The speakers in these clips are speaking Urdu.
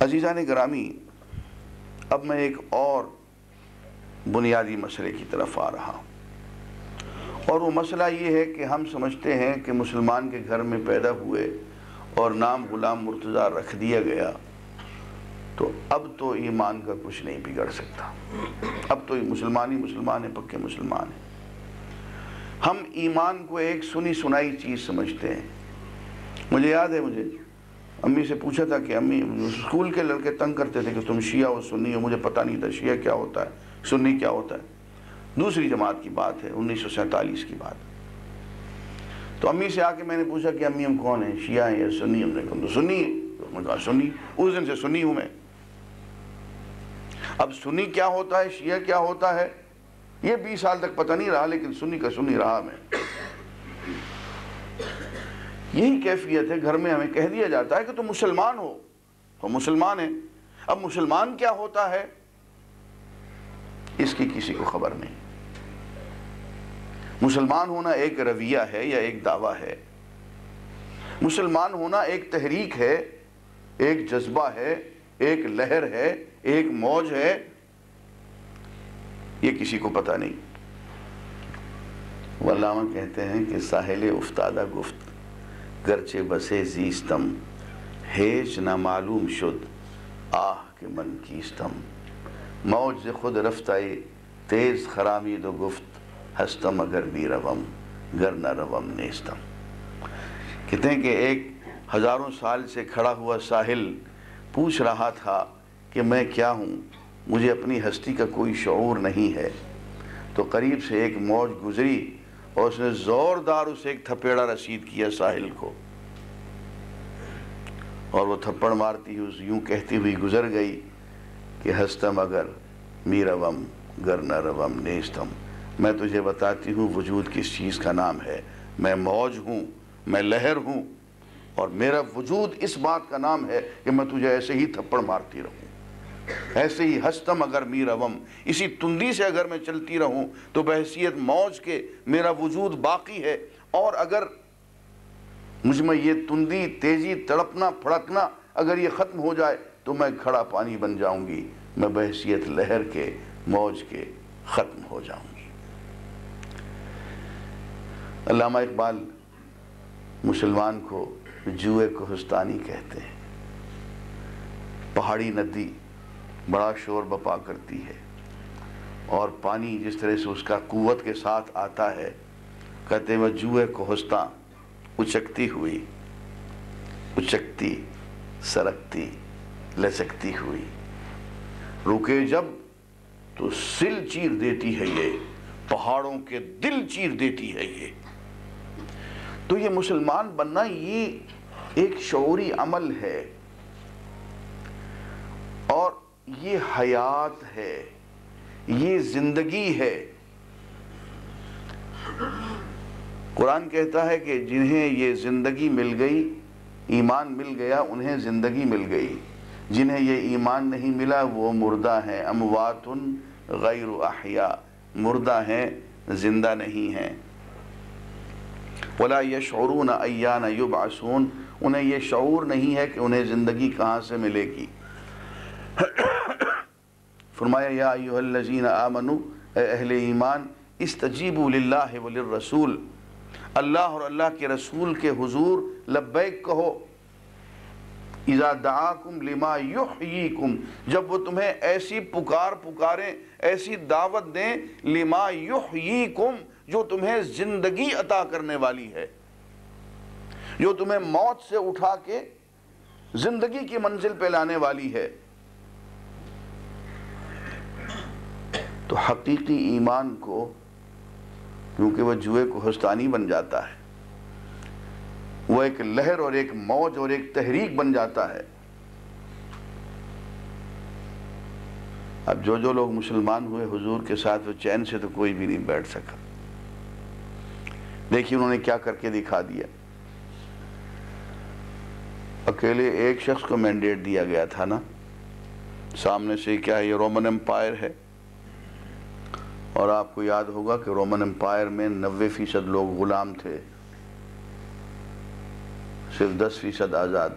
عزیزان گرامی، اب میں ایک اور بنیادی مسئلے کی طرف آ رہا ہوں، اور وہ مسئلہ یہ ہے کہ ہم سمجھتے ہیں کہ مسلمان کے گھر میں پیدا ہوئے اور نام غلام مرتضیٰ رکھ دیا گیا تو اب تو ایمان کا کچھ نہیں بگڑ سکتا، اب تو مسلمان ہی مسلمان ہیں، پکے مسلمان ہیں۔ ہم ایمان کو ایک سنی سنائی چیز سمجھتے ہیں۔ مجھے یاد ہے، مجھے امی سے پوچھا تھا کہ امی، اسکول کے لڑکے تنگ کرتے تھے کہ تم شیعہ و سنی ہو، مجھے پتہ نہیں تھا شیعہ کیا ہوتا ہے، سنی کیا ہوتا ہے۔ دوسری جماعت کی بات ہے، 1947 کی بات۔ تو امی سے آ کے میں نے پوچھا کہ امی ہم کون ہیں، شیعہ ہیں یا سنی؟ ہم نے کہا تو سنی ہیں۔ میں نے کہا سنی، اس دن سے سنی ہوں میں۔ اب سنی کیا ہوتا ہے، شیعہ کیا ہوتا ہے، یہ 20 سال تک پتہ نہیں رہا، لیکن سنی کا سنی رہا میں۔ یہی کیفیت ہے، گھر میں ہمیں کہہ دیا جاتا ہے کہ تم مسلمان ہو، تو مسلمان ہیں۔ اب مسلمان کیا ہوتا ہے اس کی کسی کو خبر نہیں۔ مسلمان ہونا ایک رویہ ہے یا ایک دعویٰ ہے، مسلمان ہونا ایک تحریک ہے، ایک جذبہ ہے، ایک لہر ہے، ایک موج ہے، یہ کسی کو پتہ نہیں۔ علامہ کہتے ہیں کہ ساحل افتادہ گفت گرچہ بسے زیستم، ہیچ نہ معلوم شد آہ کہ من کیستم، موج ز خود رفتہ تیز خرامید و گفت ہستم اگر بھی روم گر نہ روم نیستم۔ کہتے ہیں کہ ایک ہزاروں سال سے کھڑا ہوا ساحل پوچھ رہا تھا کہ میں کیا ہوں، مجھے اپنی ہستی کا کوئی شعور نہیں ہے، تو قریب سے ایک موج گزری اور اس نے زوردار اسے ایک تھپیڑا رسید کیا ساحل کو، اور وہ تھپڑ مارتی ہوئی یوں کہتی ہوئی گزر گئی کہ ہستم اگر می روم گر نہ روم نیستم، میں تجھے بتاتی ہوں وجود کس چیز کا نام ہے، میں موج ہوں، میں لہر ہوں، اور میرا وجود اس بات کا نام ہے کہ میں تجھے ایسے ہی تھپڑ مارتی رہوں، ایسے ہی ہستم اگر می روم، اسی تندی سے اگر میں چلتی رہوں تو بحیثیت موج کے میرا وجود باقی ہے، اور اگر مجھ میں یہ تندی، تیزی، تڑپنا، پھڑکنا اگر یہ ختم ہو جائے تو میں کھڑا پانی بن جاؤں گی، میں بحیثیت لہر کے، موج کے ختم ہو جاؤں گی۔ علامہ اقبال مسلمان کو جوئے کوہستانی کہتے ہیں۔ پہاڑی ندی بڑا شور بپا کرتی ہے، اور پانی جس طرح سے اس کا قوت کے ساتھ آتا ہے، کہتے ہیں وہ جوئے کوہستاں اچکتی ہوئی، اچکتی، سرکتی، لچکتی ہوئی، رکے جب تو سل چیر دیتی ہے یہ، پہاڑوں کے دل چیر دیتی ہے یہ۔ تو یہ مسلمان بننا یہ ایک شعوری عمل ہے، اور یہ حیات ہے، یہ زندگی ہے۔ قرآن کہتا ہے کہ جنہیں یہ زندگی مل گئی، ایمان مل گیا، انہیں زندگی مل گئی، جنہیں یہ ایمان نہیں ملا وہ مردہ ہیں، اموات غیر احیاء، مردہ ہیں، زندہ نہیں ہیں۔ ولا یشعرون ایان یبعثون، انہیں یہ شعور نہیں ہے کہ انہیں زندگی کہاں سے ملے گی۔ فرمایا یا ایھا الذین آمنوا، اے اہل ایمان، استجیبوا للہ وللرسول، اللہ اور اللہ کے رسول کے حضور لبیک کہو، اذا دعاکم لما یحییکم، جب وہ تمہیں ایسی پکار پکاریں، ایسی دعوت دیں، لما یحییکم، جو تمہیں زندگی عطا کرنے والی ہے، جو تمہیں موت سے اٹھا کے زندگی کی منزل پہ لانے والی ہے۔ تو حقیقی ایمان کو، کیونکہ وہ جوئے کوہستانی بن جاتا ہے، وہ ایک لہر اور ایک موج اور ایک تحریک بن جاتا ہے۔ اب جو لوگ مسلمان ہوئے حضور کے ساتھ، وہ چین سے تو کوئی بھی نہیں بیٹھ سکا۔ دیکھیے انہوں نے کیا کر کے دکھا دیا۔ اکیلے ایک شخص کو مینڈیٹ دیا گیا تھا نا، سامنے سے کیا ہے، یہ رومن امپائر ہے، اور آپ کو یاد ہوگا کہ رومن امپائر میں 90% لوگ غلام تھے، صرف 10% آزاد۔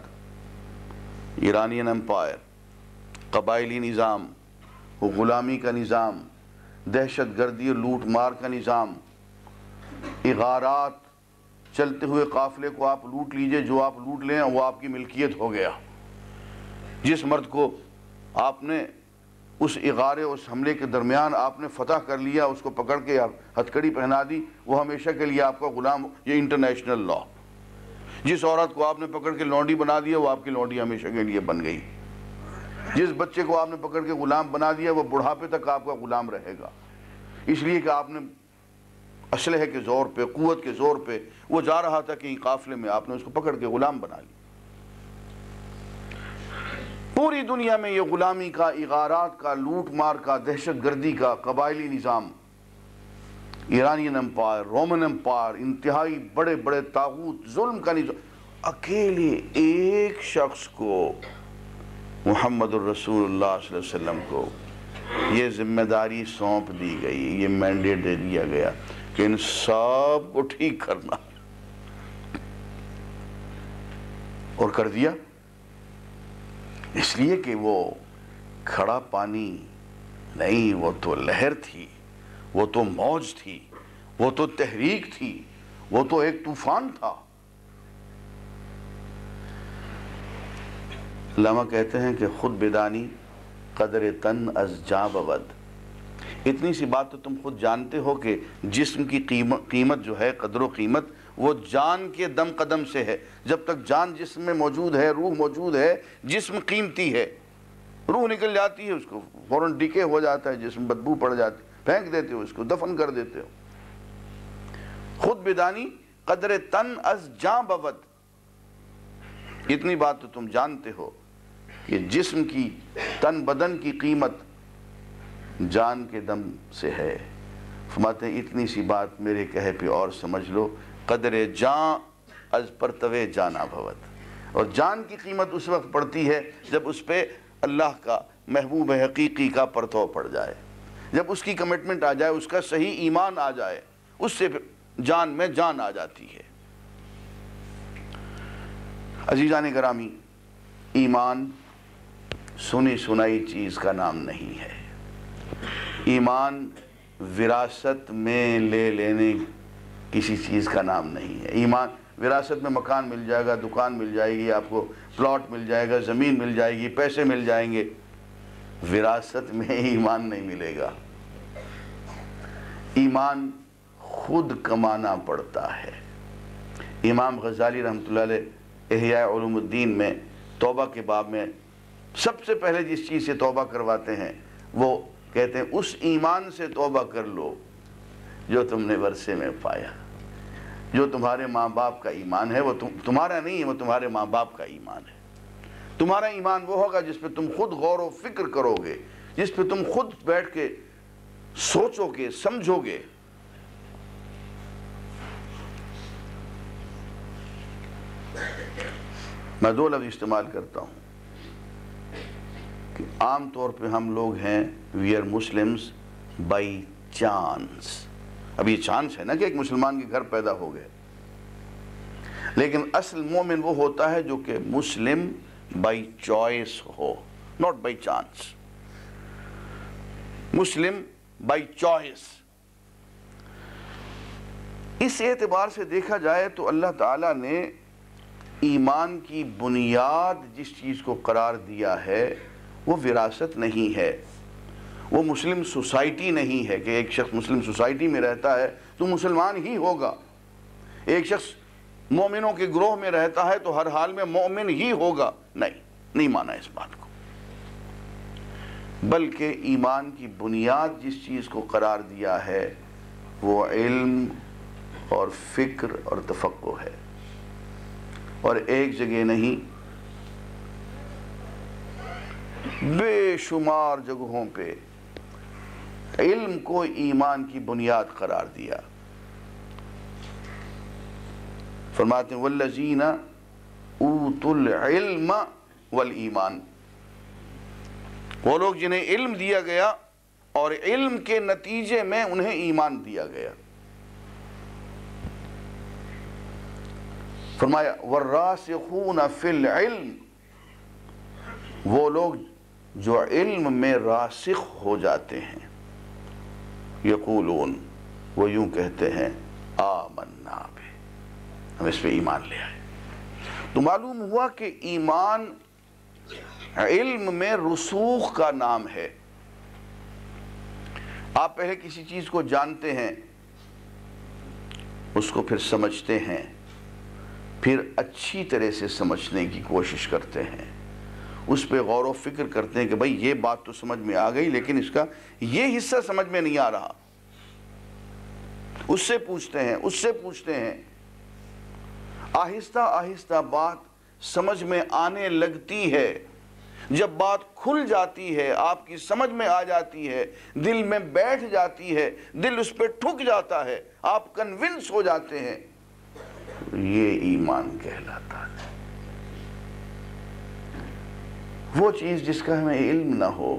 ایرانین امپائر قبائلی نظام، وہ غلامی کا نظام، دہشت گردی اور لوٹ مار کا نظام، اغارات، چلتے ہوئے قافلے کو آپ لوٹ لیجئے، جو آپ لوٹ لیں وہ آپ کی ملکیت ہو گیا۔ جس مرد کو آپ نے اس اغارے اس حملے کے درمیان آپ نے فتح کر لیا، اس کو پکڑ کے ہتھکڑی پہنا دی، وہ ہمیشہ کے لیے آپ کا غلام، یہ انٹرنیشنل لا۔ جس عورت کو آپ نے پکڑ کے لونڈی بنا دیا، وہ آپ کی لونڈی ہمیشہ کے لیے بن گئی۔ جس بچے کو آپ نے پکڑ کے غلام بنا دیا، وہ بڑھاپے تک آپ کا غلام رہے گا، اس لیے کہ آپ نے اسلحے کے زور پہ، قوت کے زور پہ، وہ جا رہا تھا کہیں قافلے میں، آپ نے اس کو پکڑ کے غلام بنا لیا۔ پوری دنیا میں یہ غلامی کا، اغارات کا، لوٹ مار کا، دہشت گردی کا، قبائلی نظام، ایرانین امپائر، رومن امپائر، انتہائی بڑے بڑے طاغوت، ظلم کا نظام، اکیلے ایک شخص کو، محمد الرسول اللہ صلی اللہ علیہ وسلم کو یہ ذمہ داری سونپ دی گئی، یہ مینڈیٹ دے دیا گیا کہ ان سب کو ٹھیک کرنا، اور کر دیا۔ اس لیے کہ وہ کھڑا پانی نہیں، وہ تو لہر تھی، وہ تو موج تھی، وہ تو تحریک تھی، وہ تو ایک طوفان تھا۔ علامہ کہتے ہیں کہ خود بدانی قدر تن از جاں بود، اتنی سی بات تو تم خود جانتے ہو کہ جسم کی قیمت جو ہے، قدر و قیمت، وہ جان کے دم قدم سے ہے۔ جب تک جان جسم میں موجود ہے، روح موجود ہے، جسم قیمتی ہے۔ روح نکل جاتی ہے، اس کو فوراً ڈیکے ہو جاتا ہے، جسم بدبو پڑ جاتی، پھینک دیتے ہو، اس کو دفن کر دیتے ہو۔ خود بدانی قدر تن از جاں بود، اتنی بات تو تم جانتے ہو کہ جسم کی، تن بدن کی قیمت جان کے دم سے ہے۔ فرماتے ہیں اتنی سی بات میرے کہے پہ اور سمجھ لو، قدر جان از پرتوے جانا بھوت، اور جان کی قیمت اس وقت پڑتی ہے جب اس پہ اللہ کا محبوب حقیقی کا پرتو پڑ جائے، جب اس کی کمٹمنٹ آ جائے، اس کا صحیح ایمان آ جائے، اس سے جان میں جان آ جاتی ہے۔ عزیزان گرامی، ایمان سنی سنائی چیز کا نام نہیں ہے۔ ایمان وراثت میں لے لینے کسی چیز کا نام نہیں ہے۔ ایمان وراثت میں مکان مل جائے گا، دکان مل جائے گی، آپ کو پلاٹ مل جائے گا، زمین مل جائے گی، پیسے مل جائیں گے، وراثت میں ایمان نہیں ملے گا۔ ایمان خود کمانا پڑتا ہے۔ امام غزالی رحمۃ اللہ علیہ احیاء علوم الدین میں توبہ کے باب میں سب سے پہلے جس چیز سے توبہ کرواتے ہیں، وہ کہتے ہیں اس ایمان سے توبہ کر لو جو تم نے ورثے میں پایا۔ جو تمہارے ماں باپ کا ایمان ہے وہ تمہارا نہیں ہے، وہ تمہارے ماں باپ کا ایمان ہے۔ تمہارا ایمان وہ ہوگا جس پہ تم خود غور و فکر کرو گے، جس پہ تم خود بیٹھ کے سوچو گے، سمجھو گے۔ میں دو لفظ استعمال کرتا ہوں کہ عام طور پہ ہم لوگ ہیں we are Muslims by chance. اب یہ چانس ہے نا کہ ایک مسلمان کے گھر پیدا ہو گئے، لیکن اصل مومن وہ ہوتا ہے جو کہ مسلم بائی چوائس ہو، ناٹ بائی چانس، مسلم بائی چوائس۔ اس اعتبار سے دیکھا جائے تو اللہ تعالیٰ نے ایمان کی بنیاد جس چیز کو قرار دیا ہے وہ وراثت نہیں ہے، وہ مسلم سوسائٹی نہیں ہے کہ ایک شخص مسلم سوسائٹی میں رہتا ہے تو مسلمان ہی ہوگا، ایک شخص مومنوں کے گروہ میں رہتا ہے تو ہر حال میں مومن ہی ہوگا۔ نہیں مانا اس بات کو، بلکہ ایمان کی بنیاد جس چیز کو قرار دیا ہے وہ علم اور فکر اور تفقہ ہے، اور ایک جگہ نہیں بے شمار جگہوں پہ علم کو ایمان کی بنیاد قرار دیا۔ فرماتے ہیں والذین اوتوا العلم والایمان، وہ لوگ جنہیں علم دیا گیا اور علم کے نتیجے میں انہیں ایمان دیا گیا۔ فرمایا والراسخون فی العلم، وہ لوگ جو علم میں راسخ ہو جاتے ہیں، یقولون، وہ یوں کہتے ہیں، آمنا بہ، ہم اس پہ ایمان لے آئے۔ تو معلوم ہوا کہ ایمان علم میں رسوخ کا نام ہے۔ آپ پہلے کسی چیز کو جانتے ہیں، اس کو پھر سمجھتے ہیں، پھر اچھی طرح سے سمجھنے کی کوشش کرتے ہیں، اس پہ غور و فکر کرتے ہیں کہ بھئی یہ بات تو سمجھ میں آ گئی، لیکن اس کا یہ حصہ سمجھ میں نہیں آ رہا، اس سے پوچھتے ہیں، اس سے پوچھتے ہیں، آہستہ آہستہ بات سمجھ میں آنے لگتی ہے۔ جب بات کھل جاتی ہے، آپ کی سمجھ میں آ جاتی ہے، دل میں بیٹھ جاتی ہے، دل اس پہ ٹھک جاتا ہے، آپ کنونس ہو جاتے ہیں، یہ ایمان کہلاتا ہے۔ وہ چیز جس کا ہمیں علم نہ ہو،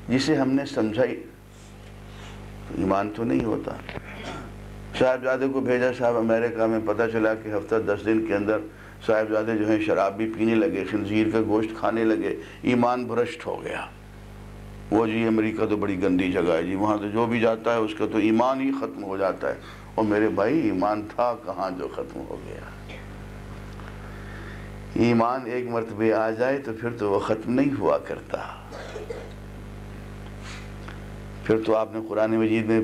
جسے ہم نے سمجھائی، ایمان تو نہیں ہوتا۔ صاحبزادے کو بھیجا صاحب امریکہ میں، پتہ چلا کہ ہفتہ 10 دن کے اندر صاحبزادے جو ہیں شراب بھی پینے لگے، خنزیر کا گوشت کھانے لگے، ایمان بھرشٹ ہو گیا۔ وہ جی امریکہ تو بڑی گندی جگہ ہے جی، وہاں تو جو بھی جاتا ہے اس کا تو ایمان ہی ختم ہو جاتا ہے۔ اور میرے بھائی ایمان تھا کہاں جو ختم ہو گیا؟ ایمان ایک مرتبہ آ جائے تو پھر تو وہ ختم نہیں ہوا کرتا۔ پھر تو آپ نے قرآن مجید میں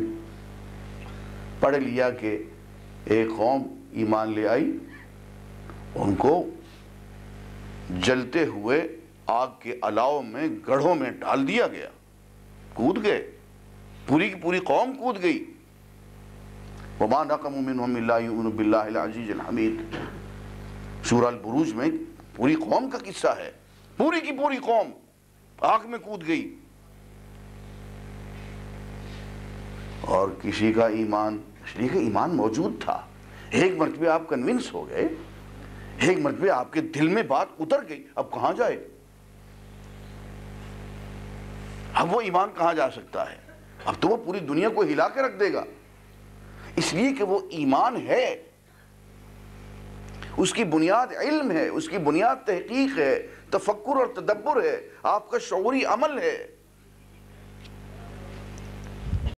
پڑھ لیا کہ ایک قوم ایمان لے آئی، ان کو جلتے ہوئے آگ کے الاؤ میں گڑھوں میں ڈال دیا گیا، کود گئے، پوری کی پوری قوم کود گئی۔ وَمَا نَقَمُوا مِنْهُمْ إِلَّا يُؤْمِنُوا بِاللَّهِ الْعَزِيزِ الْحَمِيدِ، سورہ البروج میں پوری قوم کا قصہ ہے، پوری کی پوری قوم آگ میں کود گئی، اور کسی کا ایمان، اس لیے کہ ایمان موجود تھا۔ ایک مرتبہ آپ کنونس ہو گئے، ایک مرتبہ آپ کے دل میں بات اتر گئی، اب کہاں جائے؟ اب وہ ایمان کہاں جا سکتا ہے؟ اب تو وہ پوری دنیا کو ہلا کے رکھ دے گا، اس لیے کہ وہ ایمان ہے، اس کی بنیاد علم ہے، اس کی بنیاد تحقیق ہے، تفکر اور تدبر ہے، آپ کا شعوری عمل ہے۔